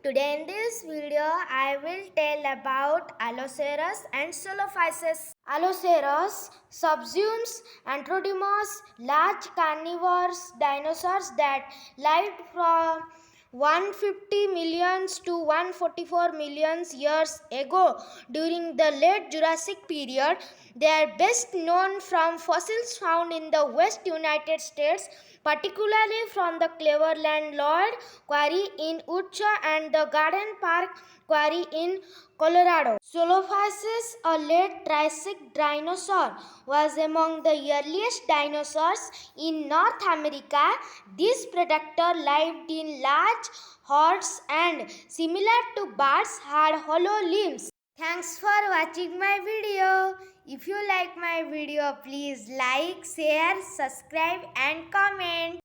Today in this video I will tell about Allosaurus and Cuelophysis. Allosaurus subsumes Antrodemus, large carnivorous dinosaurs that lived from 150 millions to 144 millions years ago during the late Jurassic period. They are best known from fossils found in the West United States, particularly from the Cleveland Lloyd Quarry in Utah and the Garden Park Quarry in Colorado. Cuelophysis, a late Triassic dinosaur, was among the earliest dinosaurs in North America. This predator lived in large herds and, similar to birds, had hollow limbs. Thanks for watching my video. If you like my video, please like, share, subscribe and comment.